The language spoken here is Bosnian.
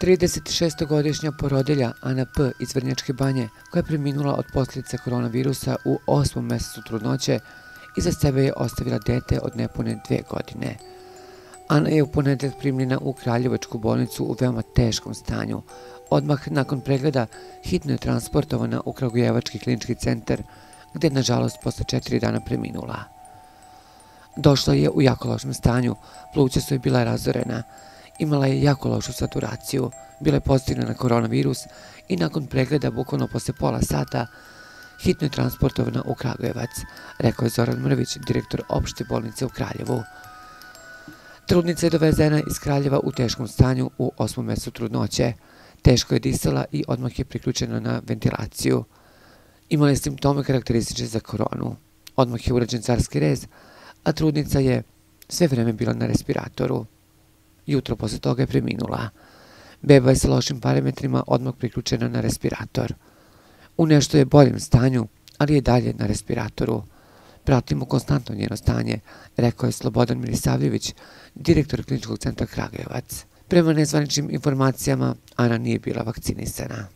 36-godišnja porodilja Ana P. iz Vrnjačke Banje, koja je preminula od posljedica koronavirusa u 8. mesecu trudnoće, iza sebe je ostavila dete od nepune 2 godine. Ana je u ponedeljak primljena u Kraljevačku bolnicu u veoma teškom stanju. Odmah nakon pregleda hitno je transportovana u Kragujevački klinički centar, gde je nažalost posle 4 dana preminula. Došla je u jako lošem stanju, pluća su joj bila razorena, imala je jako lošu saturaciju, bila je pozitivna na koronavirus i nakon pregleda bukvalno posle pola sata hitno je transportovana u Kragujevac, rekao je Zoran Mrvić, direktor opšte bolnice u Kraljevu. Trudnica je dovezena iz Kraljeva u teškom stanju u 8. mesecu trudnoće. Teško je disala i odmah je priključena na ventilaciju. Imala je simptome karakteristične za koronu. Odmah je urađen carski rez, a trudnica je sve vreme bila na respiratoru. Jutro posle toga je preminula. Beba je sa lošim parametrima odmah priključena na respirator. U nešto je boljem stanju, ali je dalje na respiratoru. Pratimo konstantno njeno stanje, rekao je Slobodan Milisavljević, direktor kliničkog centra Kragujevac. Prema nezvaničnim informacijama, Ana nije bila vakcinisana.